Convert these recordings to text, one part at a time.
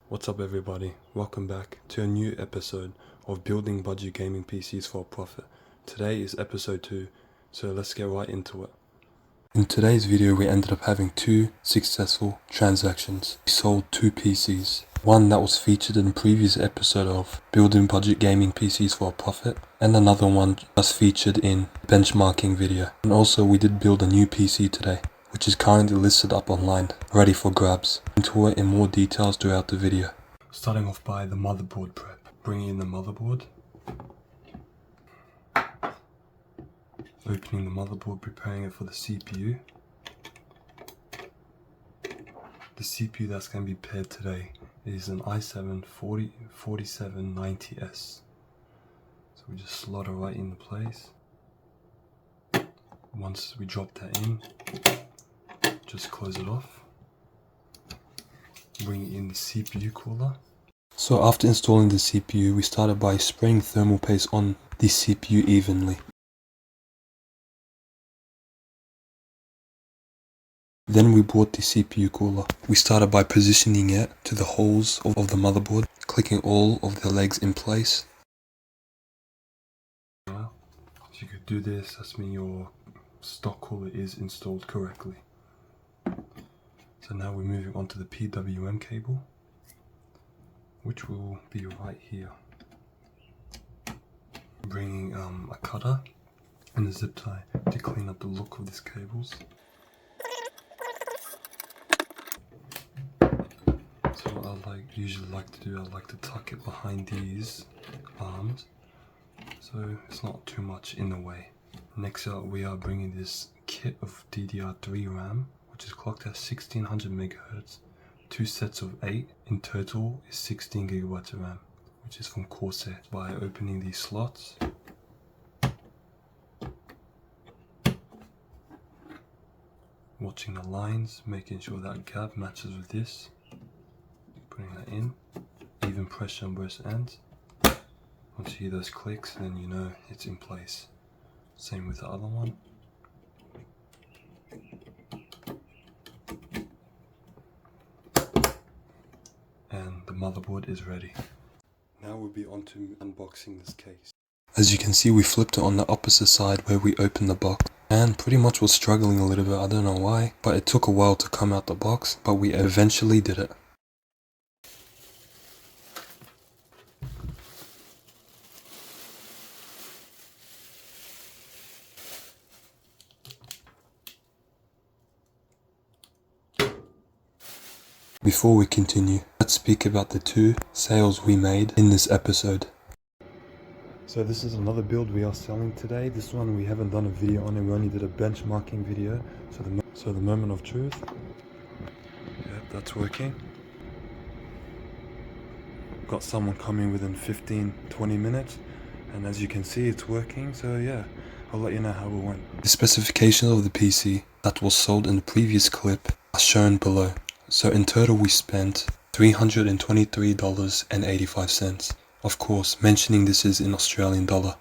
What's up everybody, welcome back to a new episode of Building Budget Gaming PCs for a Profit. Today is episode 2, so let's get right into it. In today's video we ended up having 2 successful transactions. We sold 2 PCs. One that was featured in the previous episode of Building Budget Gaming PCs for a Profit, and another one just featured in benchmarking video. And also we did build a new PC today, which is currently listed up online, ready for grabs. Into it in more details throughout the video. Starting off by the motherboard prep. Bringing in the motherboard. Opening the motherboard, preparing it for the CPU. The CPU that's going to be paired today is an i7 4790S. So we just slot it right into place. Once we drop that in, just close it off. Bring in the CPU cooler. So after installing the CPU, we started by spraying thermal paste on the CPU evenly. Then we brought the CPU cooler. We started by positioning it to the holes of the motherboard, clicking all of the legs in place. Now, if you could do this, that's mean your stock cooler is installed correctly. So now we're moving on to the PWM cable, which will be right here. Bringing a cutter and a zip tie to clean up the look of these cables. So what I usually like to do, I like to tuck it behind these arms, so it's not too much in the way. Next up, we are bringing this kit of DDR3 RAM, which is clocked at 1600 MHz, 2 sets of 8, in total is 16 GB of RAM, which is from Corsair. By opening these slots, watching the lines, making sure that gap matches with this, putting that in, even pressure on both ends. Once you hear those clicks, then you know it's in place. Same with the other one. And the motherboard is ready. Now we'll be on to unboxing this case. As you can see, we flipped it on the opposite side where we opened the box, and pretty much was struggling a little bit. I don't know why, but it took a while to come out the box, but we eventually did it. Before we continue, let's speak about the 2 sales we made in this episode. So this is another build we are selling today. This one we haven't done a video on it, we only did a benchmarking video. So the moment of truth. Yep, that's working. Got someone coming within 15-20 minutes, and as you can see it's working, so yeah, I'll let you know how it went. The specifications of the PC that was sold in the previous clip are shown below. So in total we spent $323.85. Of course, mentioning this is in Australian dollar.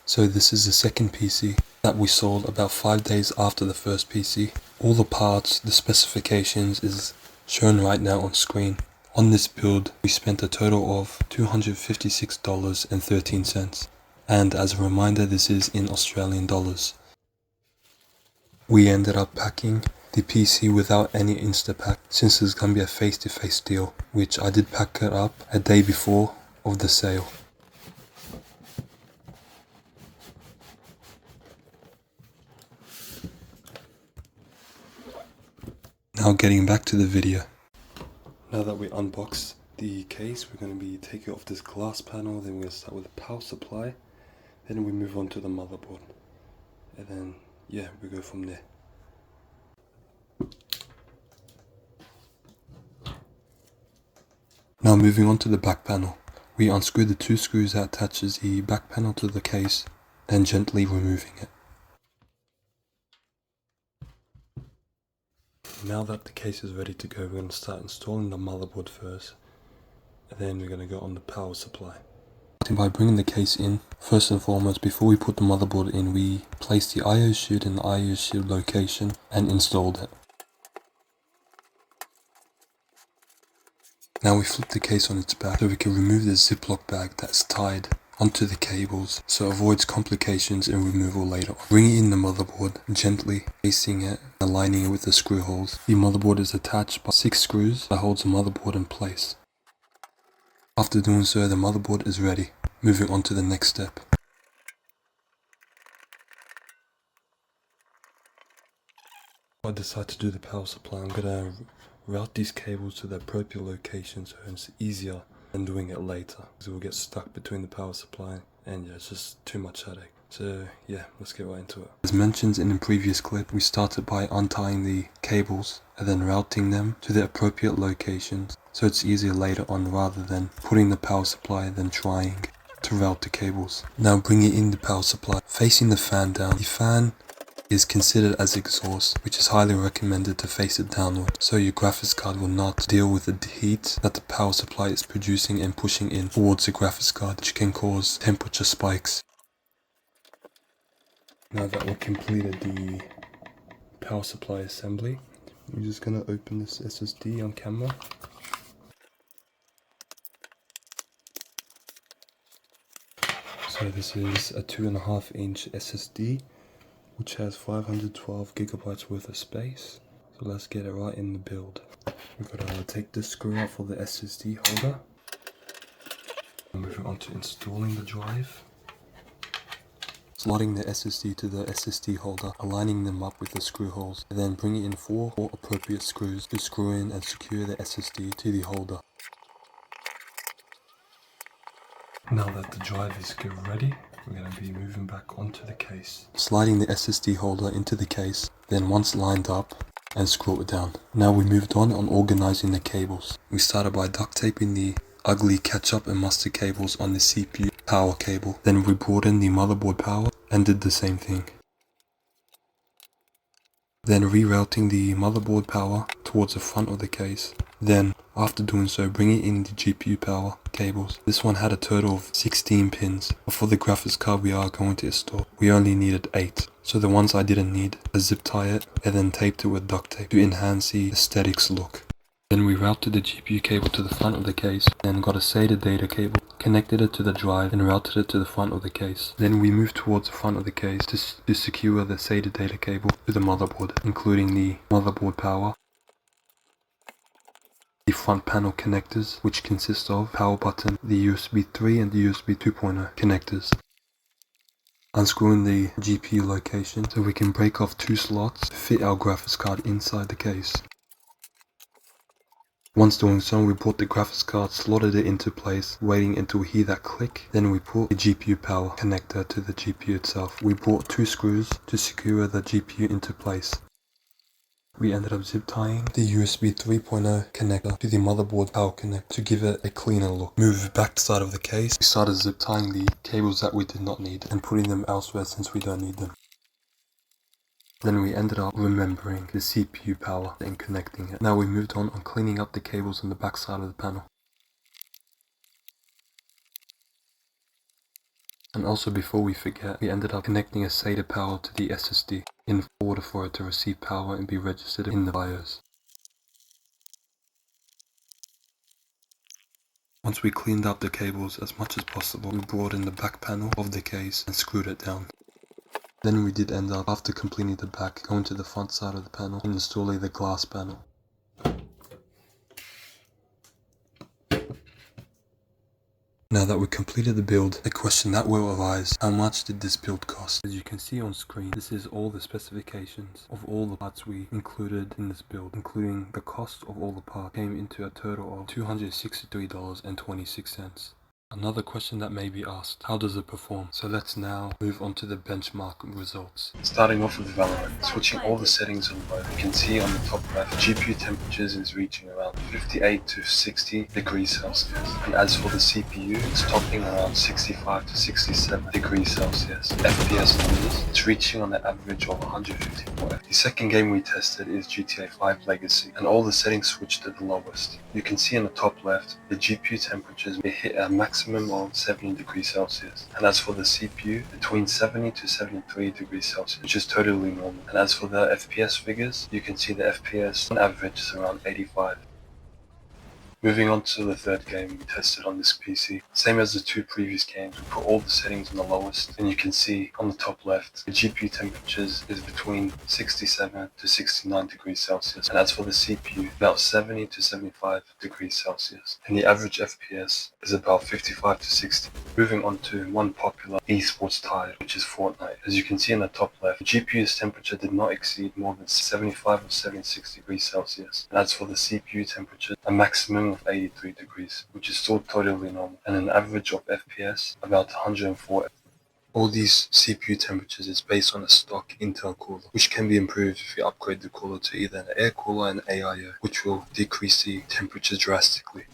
So this is the second PC that we sold about 5 days after the first PC. All the parts, the specifications is shown right now on screen. On this build, we spent a total of $256.13. And as a reminder, this is in Australian dollars. We ended up packing the PC without any Instapack, since it's gonna be a face-to-face deal, which I did pack it up a day before of the sale. Now getting back to the video. Now that we unboxed the case, we're going to be taking off this glass panel, then we're going to start with the power supply, then we move on to the motherboard, and then yeah, we go from there. Now moving on to the back panel, we unscrew the 2 screws that attaches the back panel to the case, then gently removing it. Now that the case is ready to go, we're going to start installing the motherboard first, and then we're going to go on the power supply. By bringing the case in, first and foremost, before we put the motherboard in, we placed the I/O shield in the I/O shield location and installed it. Now we flip the case on its back so we can remove the Ziploc bag that's tied onto the cables so it avoids complications and removal later on. Bringing in the motherboard, gently placing it, aligning it with the screw holes. The motherboard is attached by 6 screws that holds the motherboard in place. After doing so, the motherboard is ready. Moving on to the next step. I decide to do the power supply. I'm gonna route these cables to the appropriate location so it's easier than doing it later, because we'll get stuck between the power supply and yeah, it's just too much headache. So yeah, let's get right into it. As mentioned in the previous clip, we started by untying the cables and then routing them to the appropriate locations so it's easier later on rather than putting the power supply and then trying to route the cables. Now bringing in the power supply, facing the fan down. The fan is considered as exhaust, which is highly recommended to face it downward, so your graphics card will not deal with the heat that the power supply is producing and pushing in towards the graphics card, which can cause temperature spikes. Now that we've completed the power supply assembly, we're just going to open this SSD on camera. So this is a 2.5-inch SSD which has 512 gigabytes worth of space. So let's get it right in the build. We've got to take this screw out for the SSD holder. Moving on to installing the drive. Slotting the SSD to the SSD holder, aligning them up with the screw holes, and then bringing in 4 appropriate screws to screw in and secure the SSD to the holder. Now that the drive is ready, we're going to be moving back onto the case. Sliding the SSD holder into the case, then once lined up, and screw it down. Now we moved on organizing the cables. We started by duct taping the ugly ketchup and mustard cables on the CPU power cable. Then we brought in the motherboard power and did the same thing. Then rerouting the motherboard power towards the front of the case. Then, after doing so, bringing in the GPU power cables. This one had a total of 16 pins, but for the graphics card we are going to install, we only needed 8. So the ones I didn't need, I zip tie it and then taped it with duct tape to enhance the aesthetics look. Then we routed the GPU cable to the front of the case, then got a SATA data cable, connected it to the drive and routed it to the front of the case. Then we moved towards the front of the case to secure the SATA data cable to the motherboard, including the motherboard power, the front panel connectors, which consist of power button, the USB 3 and the USB 2.0 connectors. Unscrewing the GPU location so we can break off 2 slots to fit our graphics card inside the case. Once doing so, we brought the graphics card, slotted it into place, waiting until we hear that click. Then we put the GPU power connector to the GPU itself. We brought 2 screws to secure the GPU into place. We ended up zip tying the USB 3.0 connector to the motherboard power connector to give it a cleaner look. Move the back side of the case. We started zip tying the cables that we did not need and putting them elsewhere since we don't need them. Then we ended up remembering the CPU power and connecting it. Now we moved on cleaning up the cables on the back side of the panel. And also, before we forget, we ended up connecting a SATA power to the SSD in order for it to receive power and be registered in the BIOS. Once we cleaned up the cables as much as possible, we brought in the back panel of the case and screwed it down. Then we did end up, after completing the back, going to the front side of the panel and installing the glass panel. Now that we completed the build, the question that will arise: how much did this build cost? As you can see on screen, this is all the specifications of all the parts we included in this build, including the cost of all the parts, came into a total of $263.26. Another question that may be asked: how does it perform? So let's now move on to the benchmark results. Starting off with Valorant, switching all the settings on both, you can see on the top left, GPU temperatures is reaching around 58 to 60 degrees Celsius. And as for the CPU, it's topping around 65 to 67 degrees Celsius. FPS numbers, it's reaching on the average of 154 FPS. The second game we tested is GTA 5 Legacy, and all the settings switched to the lowest. You can see on the top left, the GPU temperatures may hit a maximum of 70 degrees Celsius, and as for the CPU, between 70 to 73 degrees Celsius, which is totally normal. And as for the FPS figures, you can see the FPS on average is around 85. Moving on to the third game we tested on this PC. Same as the two previous games, we put all the settings on the lowest, and you can see on the top left, the GPU temperatures is between 67 to 69 degrees Celsius, and as for the CPU, about 70 to 75 degrees Celsius, and the average FPS is about 55 to 60. Moving on to one popular esports title, which is Fortnite. As you can see in the top left, the GPU's temperature did not exceed more than 75 or 76 degrees Celsius, and as for the CPU temperature, a maximum of 83 degrees, which is still totally normal, and an average of FPS about 104. All these CPU temperatures is based on a stock Intel cooler, which can be improved if you upgrade the cooler to either an air cooler and AIO, which will decrease the temperature drastically.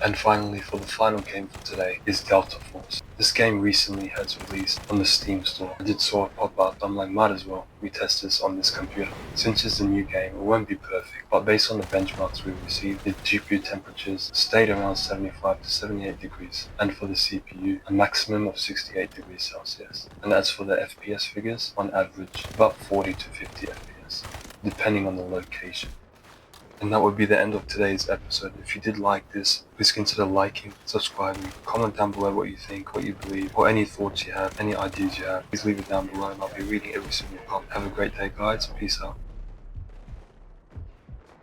And finally, for the final game for today is Delta Force. This game recently has released on the Steam store. I did saw it pop up, I'm like, might as well retest this on this computer. Since it's a new game, it won't be perfect, but based on the benchmarks we received, the GPU temperatures stayed around 75 to 78 degrees, and for the CPU, a maximum of 68 degrees Celsius. And as for the FPS figures, on average, about 40 to 50 FPS, depending on the location. And that would be the end of today's episode. If you did like this, please consider liking, subscribing, comment down below what you think, what you believe, or any thoughts you have, any ideas you have. Please leave it down below and I'll be reading every single comment. Have a great day, guys. Peace out.